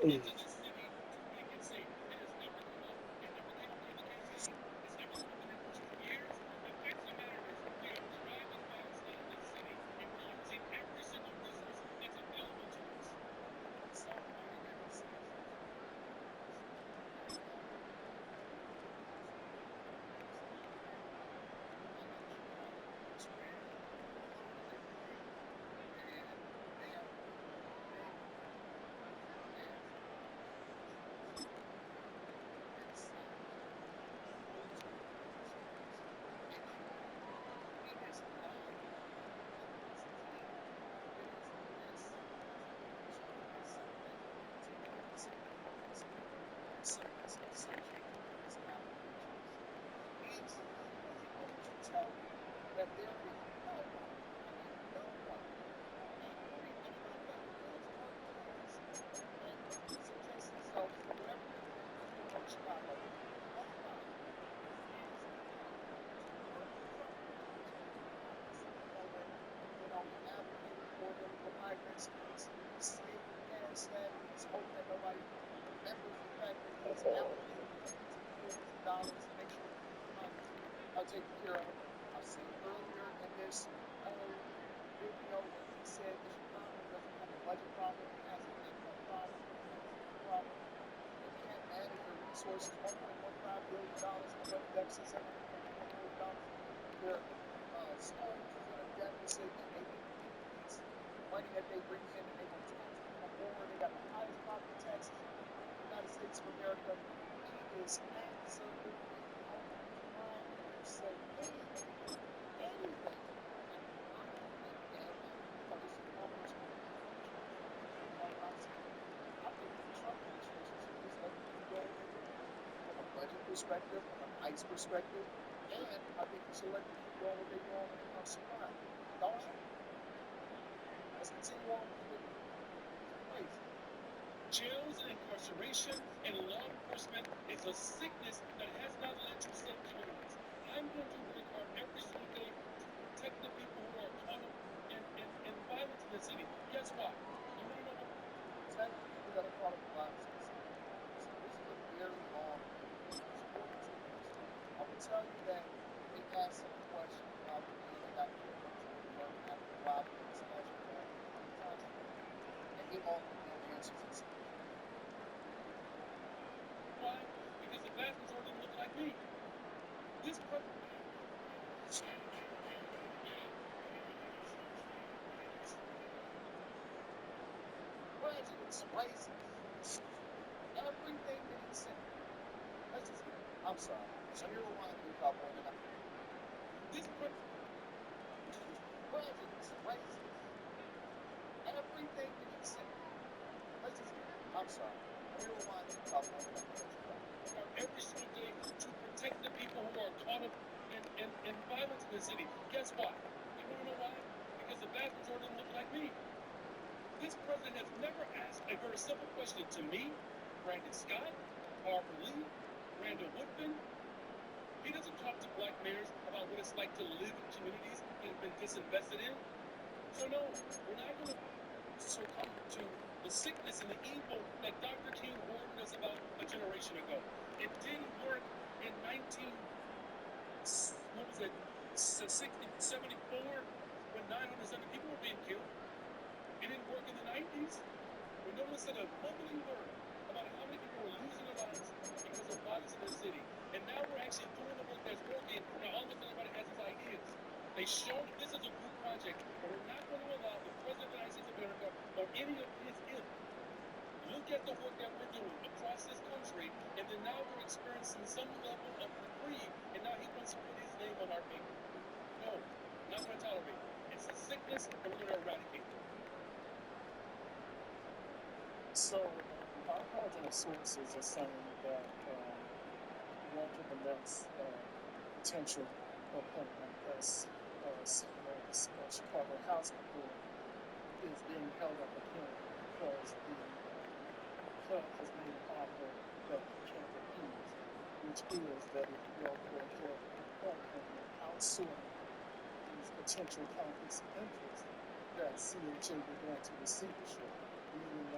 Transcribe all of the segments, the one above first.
Mm.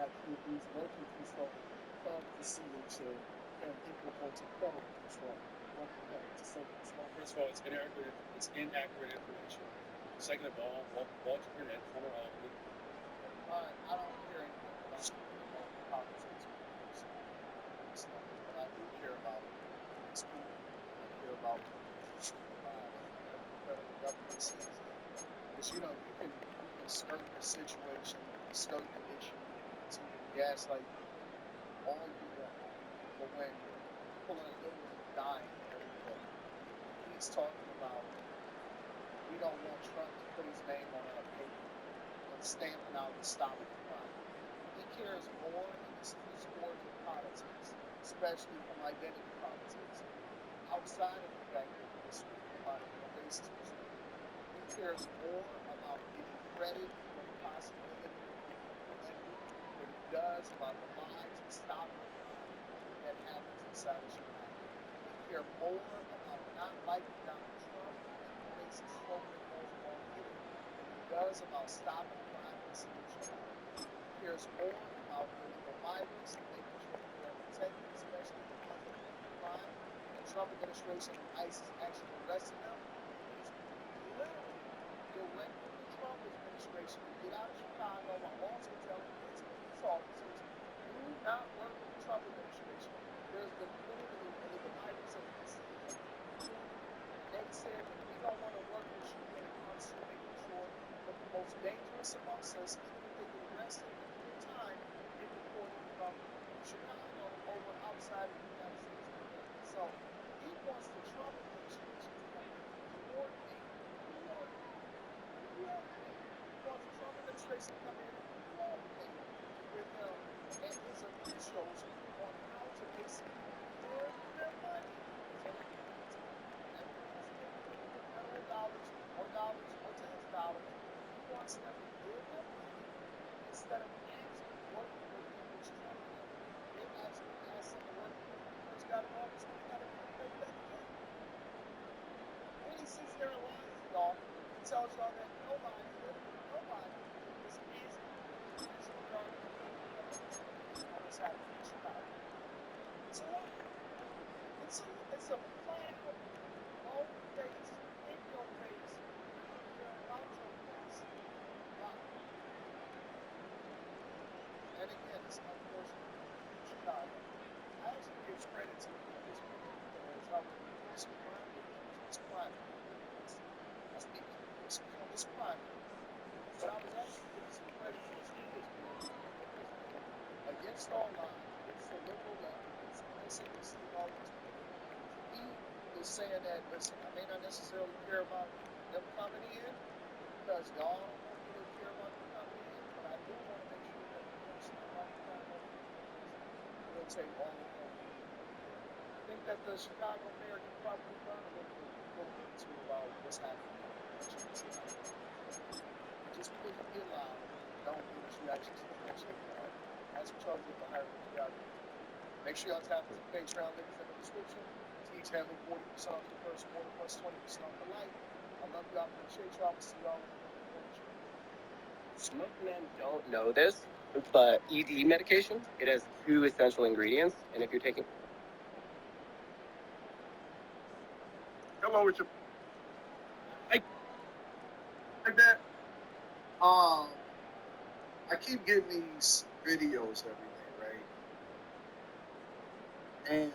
have QBs local control of the CHA and implementing federal control. What to say this one? First of all, it's inaccurate information. Second of all, Walter Burnett, former Albany. I don't hear anything about politics stuff, but I do care about school. I care about federal government sees it. Because you can skirt the situation, skirt the issue, continue to gaslight all you want. But when people are literally dying every day, he's talking about we don't want Trump to put his name on our paper and stamping out and stopping the crime. He cares more, and this is his form of politics, especially from identity politics, outside of the fact that he's speaking about a racist perspective. He cares more about getting credit for the possibility of elected than he does about the lives and stopping the crime that happens inside of Chicago. He cares more about not liking Donald Trump and the racist slogan that goes along with it than he does about stopping crime in the city of Chicago. He cares more about illegal migrants and making sure that they are protected, especially the ones that commit crime. The Trump administration and ICE is actually arresting them. He's literally directing the Trump administration to get out of Chicago while also telling his police officers, do not work with the Trump administration. There's been literally illegal migrants in the city. They said that we don't want to work with you when it comes to making sure that the most dangerous amongst us, even if they get arrested in real time, get deported from Chicago over outside of the United States. So he wants the Trump administration to come in and coordinate. He wants the Trump administration to come in and coordinate with him and his officials on how to basically give their money. So that means federal dollars or tax dollars. He wants them to give them money instead of actually working with them, which Trump did. They actually asked him to work with them when he first got in office, when he got elected back again. Then he sits there and lies to y'all and tells y'all that nobody, literally nobody, is asking the National Guard to do on what's happening in Chicago. So it's a flat out low face, in your face, I don't care about your face. And again, it's unfortunate in Chicago. I actually give credit to the police because I would police crime victims, crime victims. I speak on this crime victim. But I was actually giving some credit to the school district against all lines, against the liberal left, against MSNBC and all these people. He is saying that, listen, I may not necessarily care about them coming in because y'all don't want me to care about them coming in, but I do want to make sure that we understand why the crime will take all of them. I think that the Chicago mayor can probably learn a little bit too about what's happening. Just because you get loud, don't mean that you actually differentiate the art. That's what y'all get behind what you got. Make sure y'all tap into the Patreon link in the description. Each handle 40% off the first order plus 20% off the light. I love y'all. Appreciate y'all. See y'all in the next video. Some of men don't know this, but ED medication, it has 2 essential ingredients, and if you're taking... Hello, with your Like that. I keep getting these videos every day, right? And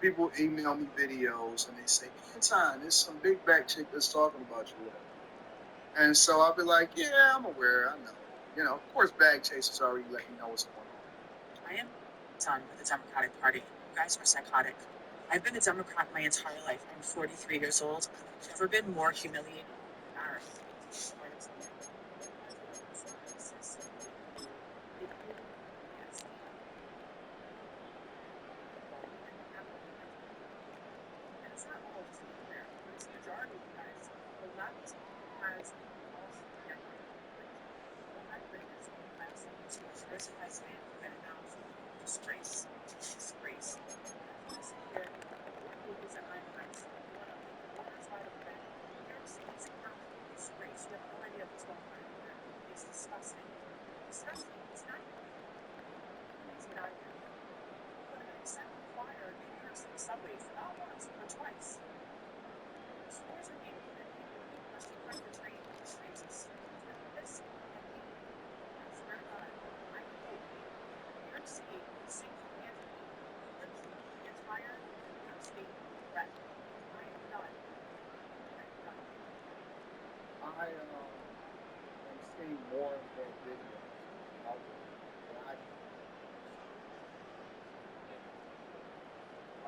people email me videos and they say, Anton, there's some big back chick that's talking about you. And so I'll be like, yeah, I'm aware, I know. You know, of course, Bag Chasers already let me know what's going on. I am done with the Democratic Party. You guys are psychotic. I've been a Democrat my entire life. I'm 43 years old. I've never been more humiliated and embarrassed. And it's not all just me there. There's a majority of you guys. The left has also First, if I say it, then enough. Disgrace. Disgrace. Here, movies that I'm friends with. One side of the New York City's economic disgrace. You have no idea what's going on here. It's disgusting. Disgusting. It's not subways not once but twice. Stores are being put in people rushing from the train trains with this and people. I swear to God, I hope New York City single handedly flips the entire New York State red. I am done. I am done. I am seeing more and more videos of black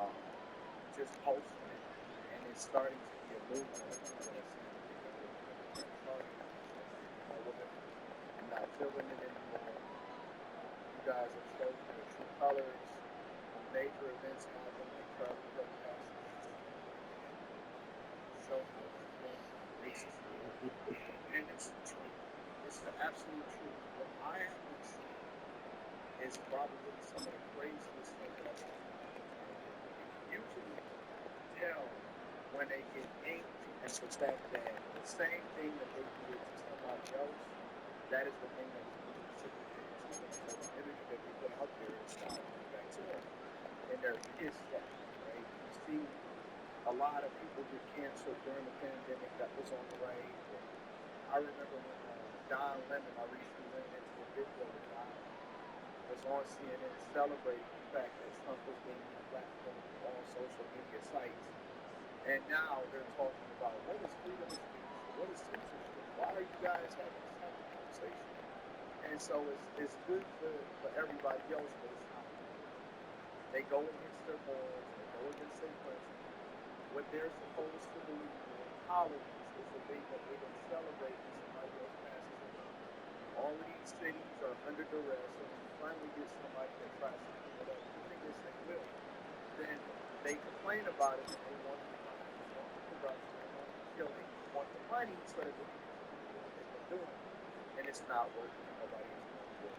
um, just posting it, and it's starting to be a movement. I'm not feeling it anymore. You guys have shown your true colors. Major events happen like Charlie protests. Show racist. And it's the truth. It's the absolute truth. What I have been seeing is probably some of the craziest things that I've seen. Usually tell when they get inked and suspect that the same thing that they did to somebody else, that is the thing that is being reciprocated to them. So the energy that they put out there is not coming back to them. And they're pissed off, right? You see a lot of people get canceled during the pandemic that was on the way. I remember when Don Lemon, I recently ran into a video with Don, was on CNN celebrating the fact that Trump was being platformed on social media sites. And now they're talking about what is freedom of speech? What is censorship? Why are you guys having this type of conversation? And so it's good for everybody else, but it's not. They go against their morals, they go against their principles. What they're supposed to believe in tolerance is the thing that they don't celebrate when somebody else passes away. All of these cities are under duress, and when you finally get somebody that tries to clean it up, the thing is they will. Then they complain about it and they want the money, they want the corruption, they want the killing, they want the money so that they can do what they've been doing. And it's not working. Nobody is doing good.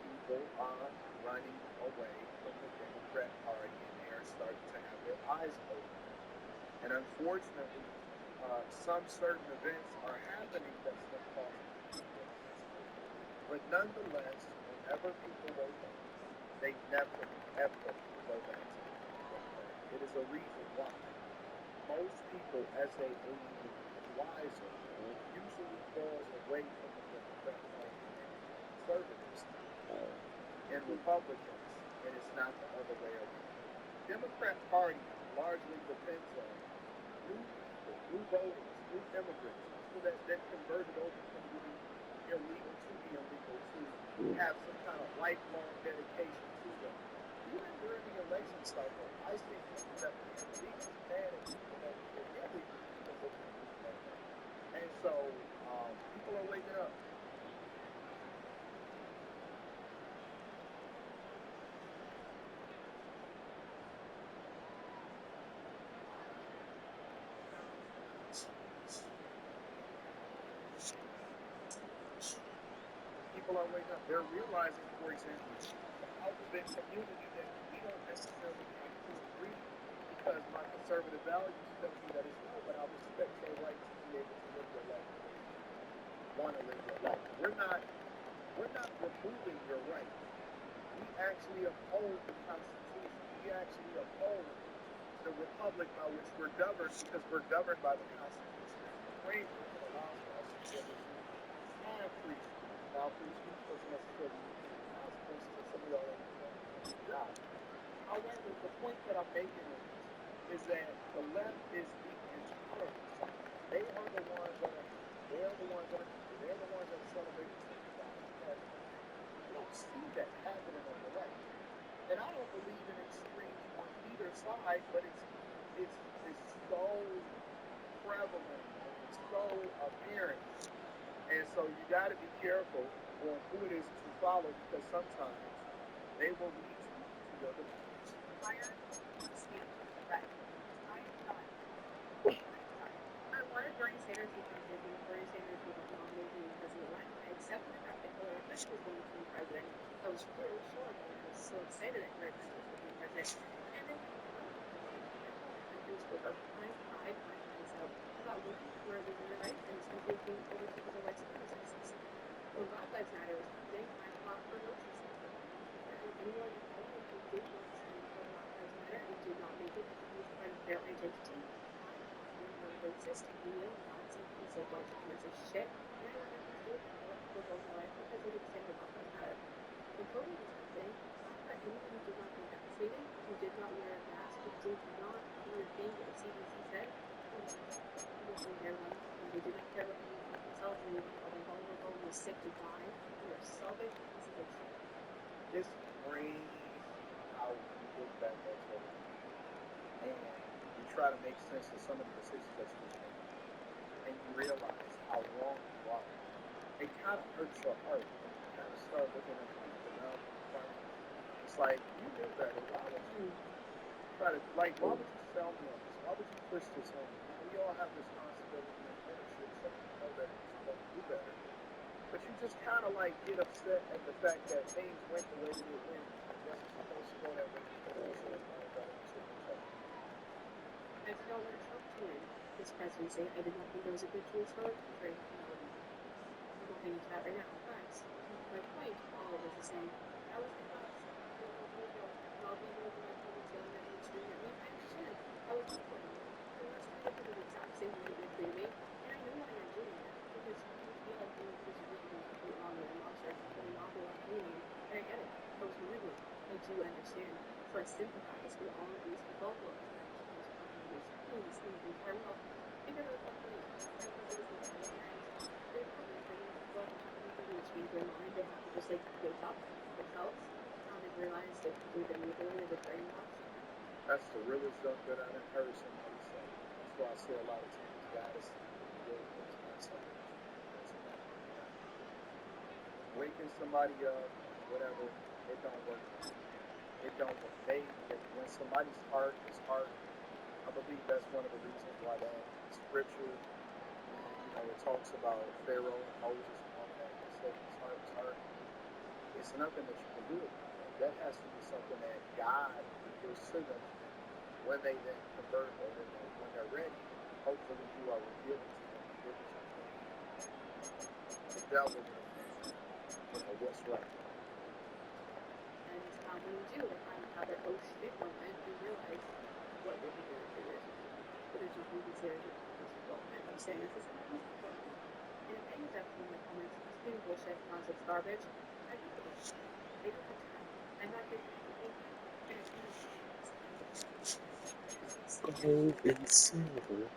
People are running away from the Democrat Party and they are starting to have their eyes open. And unfortunately, some certain events are happening that's going to cause people to get eyes open. But nonetheless, whenever people wake up, they never, ever go back to the Democrat Party. It is a reason why. Most people, as they age wiser, usually falls away from the Democrat Party and conservatives and Republicans, and it's not the other way around. Democrat Party largely depends on new people, new voters, new immigrants, people that then converted over from being illegal to the illegal to have some kind of lifelong dedication to them. Even during the election cycle, I see people that were illegally mad at people that were illegal because of the and so people are waking up. People are waking up. They're realizing, for example, the alphabet community that we don't necessarily have to agree because my conservative values tell me that it's no, but I respect your right to be able to live your life. Want to live your life. We're not removing your right. We actually uphold the Constitution. We actually uphold the republic by which we're governed because we're governed by the Constitution. The framework that allows for us to be able to have free speech. Now, free speech doesn't necessarily mean consequences, and some of y'all understand the job. However, the point that I'm making is that the left is the intolerant side. They're the ones that are celebrating but you don't see that happening on the right. And I don't believe in extremes on either side, but it's so prevalent and it's so apparent. And so you got to be careful on who it is that you follow because sometimes they will lead you to your demise. Fire, speak, red. I am done. I wanted Bernie Sanders to be president. Bernie Sanders was nominated because of the line. I accepted the fact that Hillary Clinton was going to be president. I was really sure that I was so excited that Hillary Clinton was going to be president. And then I spoke up. I cried my eyes out about looking for the human rights and simply being overtaken by white supremacists. When Black Lives Matter was happening, I fought for no system. And anyone who did want to stand for Black Lives Matter matter. It did not make it a huge part of their identity. They were racist, neo-Nazi piece of white supremacist shit. And I remember doing that for both my life because they didn't stand up for that. When COVID was happening, I thought anyone who did not get vaccinated, who did not wear a mask, who did not do the thing that the CDC said, was in their life, and they did not care about themselves, and they were vulnerable, and were sick to die. They were selfish pieces of shit. It's crazy how you look back at your life and you try to make sense of some of the decisions that you make, and you realize how wrong you are. It kind of hurts your heart. You kind of start looking at people now. It's like, you knew better. Why would you try to, like, why would you sell me on this? Why would you push this on me? We all have responsibility and ownership, so you know that you're supposed to do better. But you just kind of like get upset at the fact that things went the way they went. That's supposed to go that way. I did not want Trump to win this presidency. I did not think it was a good choice for our country. I'm not getting into that right now. But my point, all of it is the same. I was the class. And I'll be able to my comments yelling at me and screaming at me. I understand. I was equal. They were treated for the exact same way they treated me. And I know why they're doing it. Because you feel like being completely wrong with a monster, completely wrong with anything. And I get it. I was one of them. I do understand. So I sympathize with all of these people who are these things in terms of figure out what they they're probably thinking, well, they have to change their mind. They have to just like wake up themselves and realize that they've been manipulated, they're brainwashed. That's the realest stuff that I've heard somebody say. That's why I say a lot of times, guys, waking somebody up, whatever, it don't work. It don't work. When somebody's heart is hard, I believe that's one of the reasons why that scripture, it talks about Pharaoh and Moses and all that. It said his heart is hard. It's nothing that you can do about it. That has to be something that God reveals to them when they then convert or when they're ready. Hopefully you are revealing to them the devil what's right. And when you do, I have that oh shit moment and realize what you're doing for years. But there's nothing considered possible. And I'm saying this is important. And if any of that from my comments is being bullshit, nonsense, garbage, I don't give a shit. They don't have time. I'm not here for anything. Gold and silver.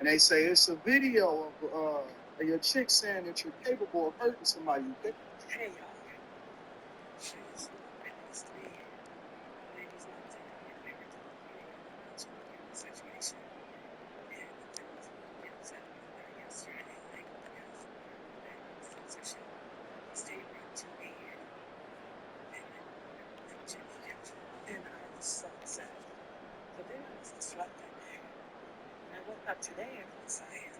And they say it's a video of your chick saying that you're capable of hurting somebody. Hey, y'all. She's witnessed me. Ladies not taking your favorite situation. And there was a upset about that yesterday. Like, because that censorship stayed right to me. And I was so upset. But then I was slept that day. And I woke up today and was like,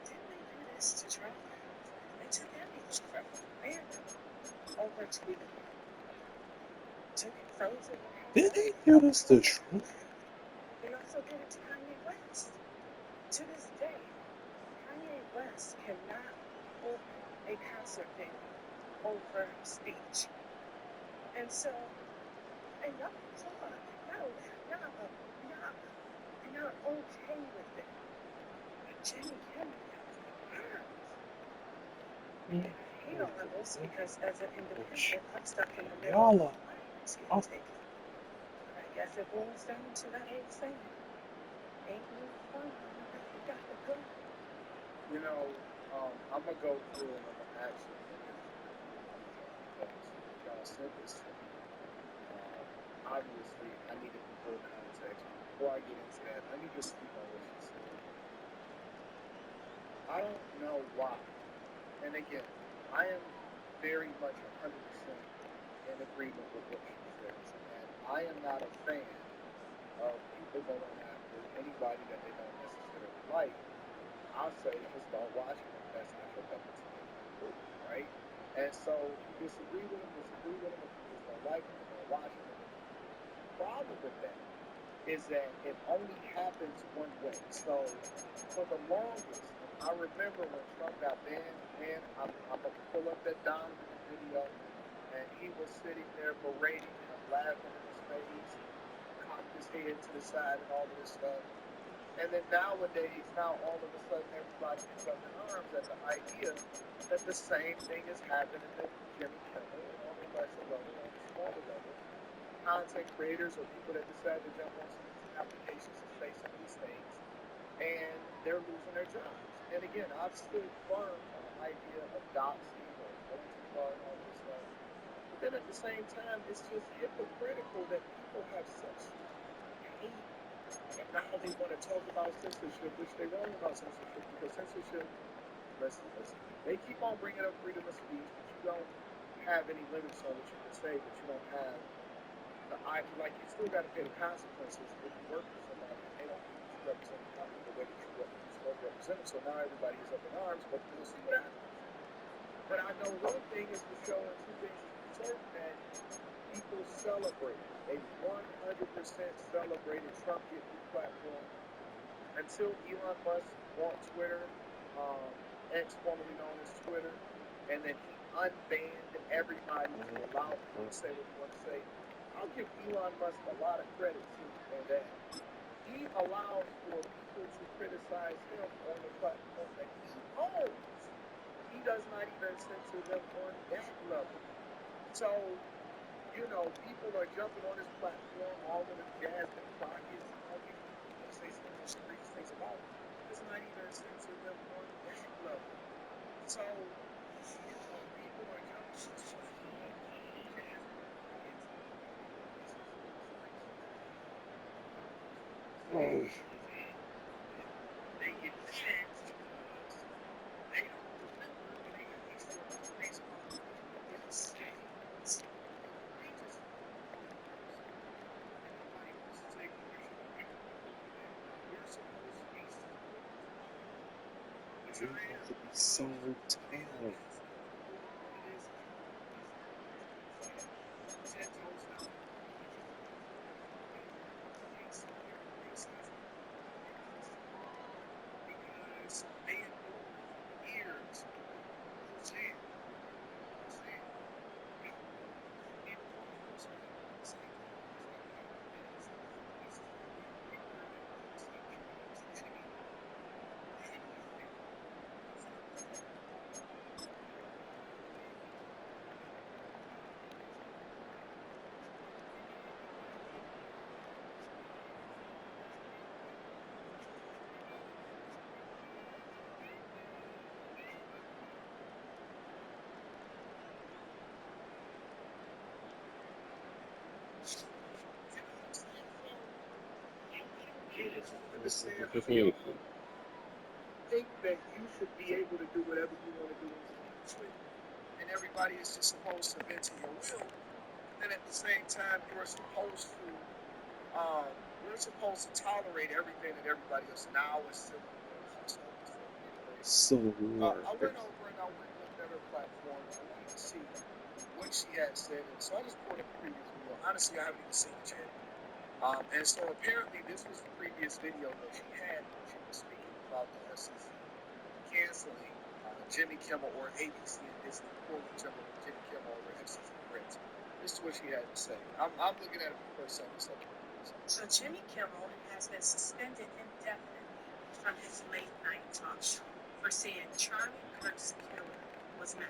didn't they do this to Trump? They took everything from random over Twitter. Took it frozen. Did they do this to Trump? They also did it to Kanye West. To this day, Kanye West cannot open a concert venue over speech. And so, and y'all, you're okay with it. But Jimmy Kimmel has the nerve. And I hate all of this because as an independent, I'm stuck in the middle of my life getting taken. But I guess it boils down to that old saying, ain't no fun if you got the gun. You know, I'm gonna go through and I'm gonna ask you because y'all said this to me. Obviously, I needed the full context. Before I get into that, let me just speak on what she said. I don't know why. And again, I am very much 100% in agreement with what she says. And I am not a fan of people going after anybody that they don't necessarily like. I'll say just don't watch them if that's not your cup of tea, right? And so you disagree with them. If you just don't like them, don't watch them. The problem with that is that it only happens one way. So for the longest, I remember when Trump got banned, man, I'm gonna pull up that Donovan video, and he was sitting there berating him, laughing in his face, cocked his head to the side, and all of this stuff. And then nowadays, now all of a sudden everybody is up in arms at the idea that the same thing is happening to Jimmy Kimmel on a lesser level, on a smaller level. Content creators or people that decide to jump on some of these applications to say some of these things, and they're losing their jobs. And again, I've stood firm on the idea of doxing or going too far and all this stuff. But then at the same time, it's just hypocritical that people have such hate. And now they want to talk about censorship, which they're wrong about censorship, because censorship, listen, they keep on bringing up freedom of speech, but you don't have any limits on what you can say, but you don't have the like you still got to pay the consequences if you work for somebody and they don't represent the company the way that you supposed to represent them. So now everybody is up in arms, but we'll see what happens. But I know one thing is for sure, and two things is for certain, that people celebrate. They 100% celebrated Trump getting the platform until Elon Musk bought Twitter, X formerly known as Twitter, and then he unbanned everybody to allow people to say what they want to say. I'll give Elon Musk a lot of credit too, and that he allows for people to criticize him on the platform that he owns. He does not even censor them on that level. So, you know, people are jumping on his platform, all of the Jasmine Crockett's and all these people that say some of those crazy things about him. Does not even censor them on that level. So, you know, people are jumping on his platform, Jasmine Crockett's, they get mad because they don't remember when they got these stories about this. They just everybody wants to take ownership. We're supposed to be which I am. To be so talented. Because they ignored years. Saying, Understand how you think that you should be able to do whatever you want to do and everybody is just supposed to bend to your will. And at the same time, we're supposed to tolerate everything that everybody else. Now it's civil war. Civil War. I went over and I looked at her platform. And I wanted to see what she had said. And so I just pulled up the previous video. Honestly, I haven't even seen it yet. And so apparently this was the previous video that she had when she was speaking about the FCC canceling Jimmy Kimmel or ABC and Disney pulling Jimmy Kimmel over FCC grants. This is what she had to say. I'm looking at it for the first second. So Jimmy Kimmel has been suspended indefinitely from his late night talk show for saying Charlie Kirk's killer was Mac.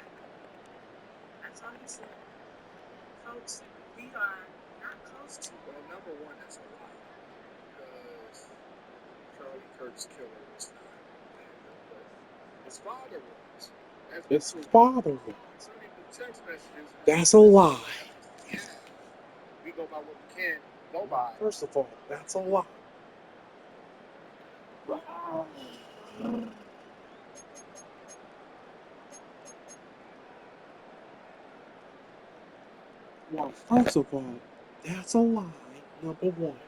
That's all he said. Folks, we are not close to Well, number one, that's a lie because Charlie Kirk's killer was not Mac, but his father was. That's His the truth. father was. Concerning the text messages, That's a lie. yeah, we go by what we can go by. First of all, that's a lie. Well, first of all, that's a lie, number one.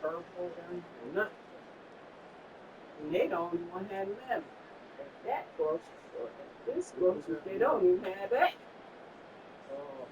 curve program or nothing. And they don't even have them. At that grocery store, at this grocery, they don't even have that. Oh.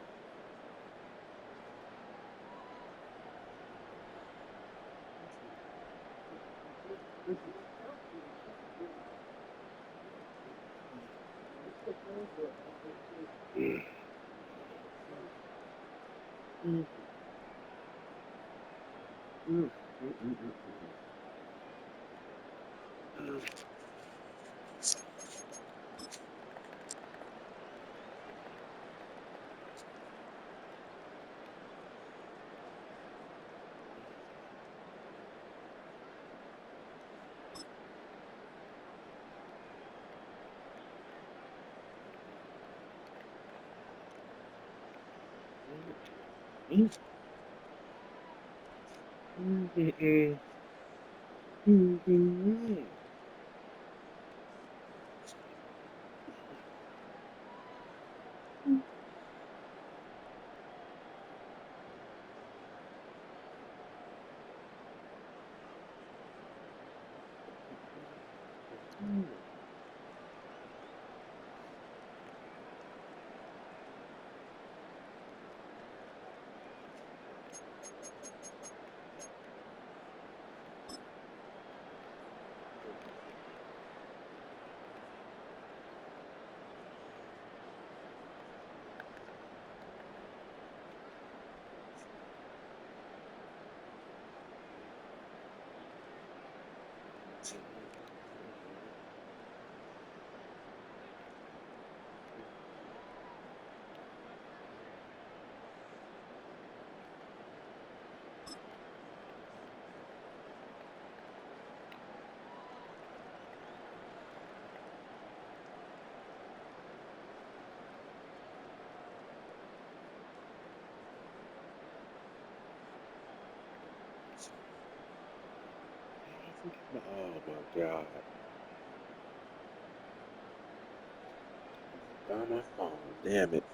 Oh my God. Found my phone. Damn it.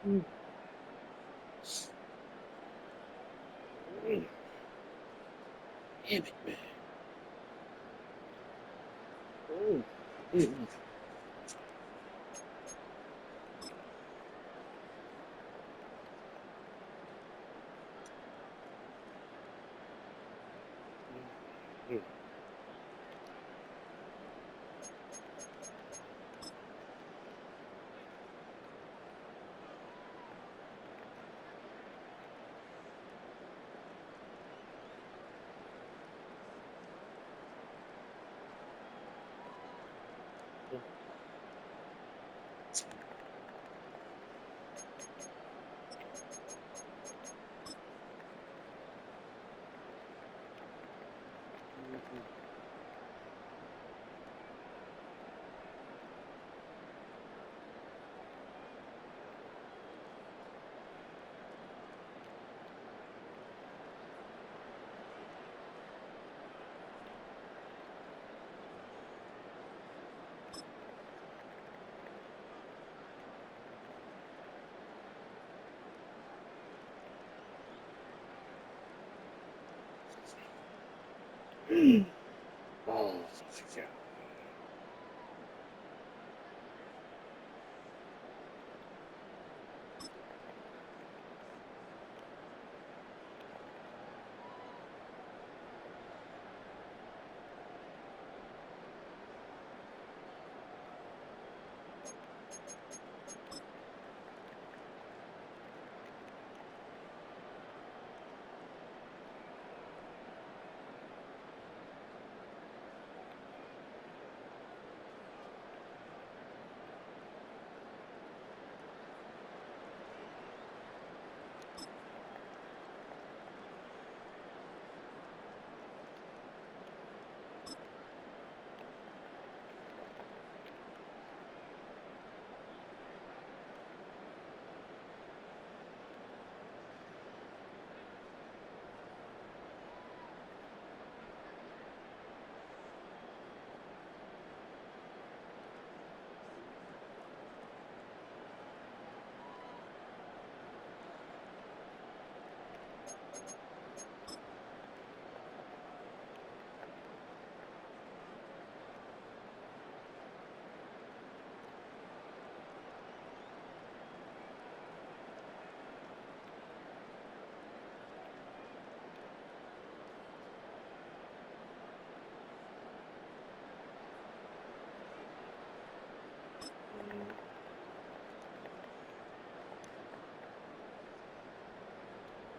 Damn it, man. Oh, yeah.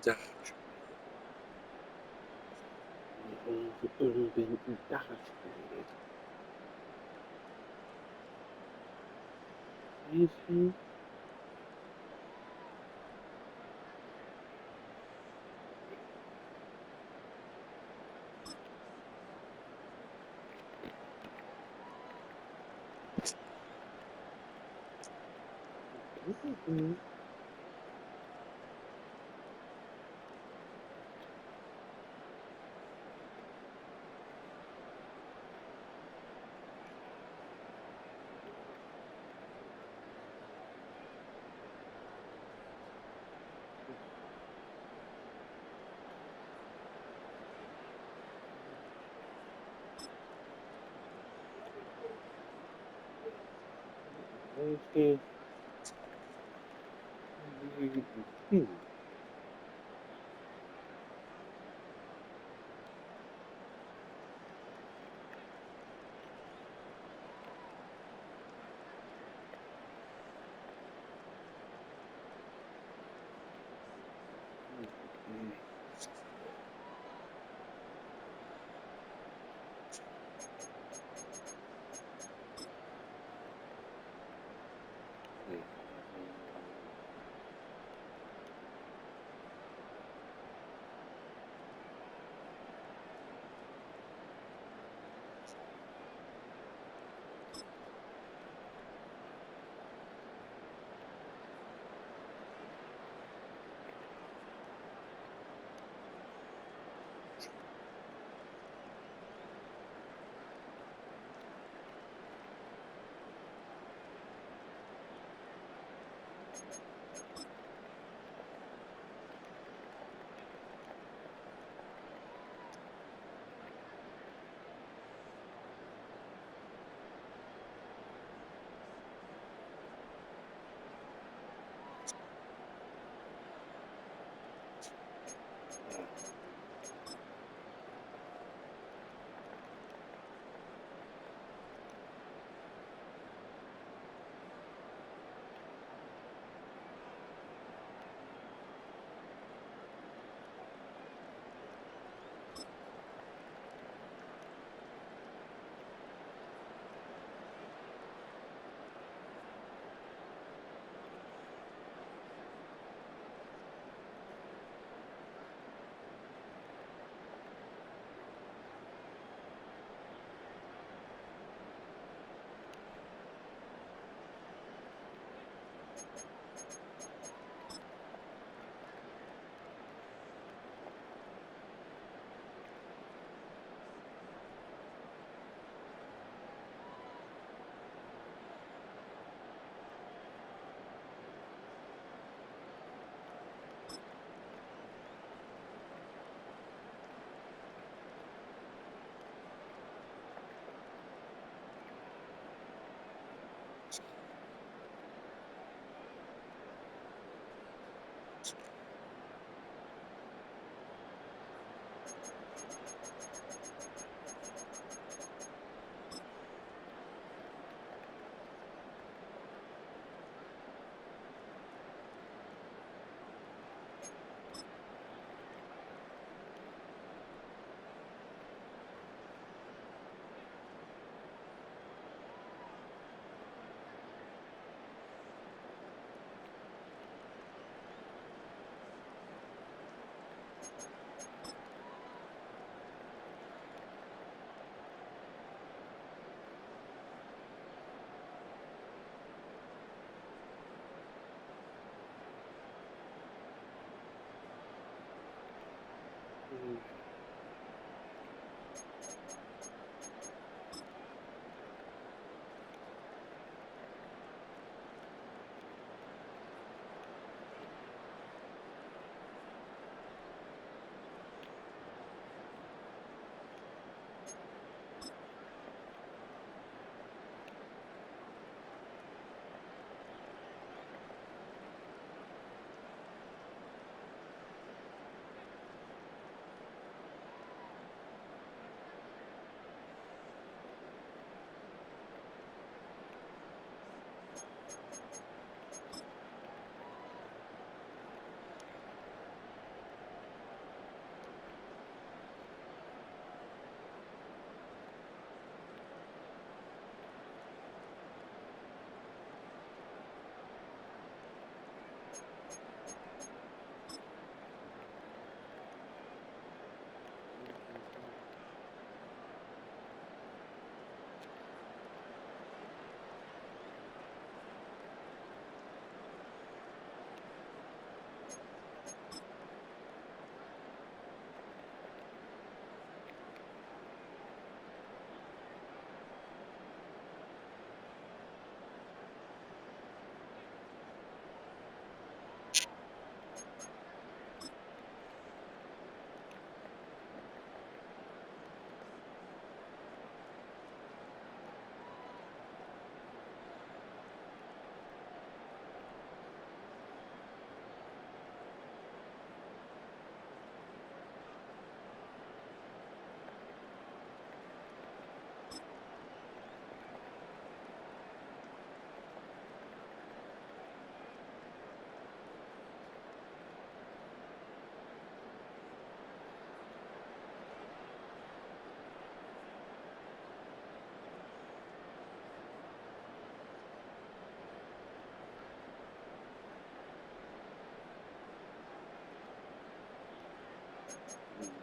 Dodge. Urban indoctrinated. Easy.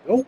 Nope.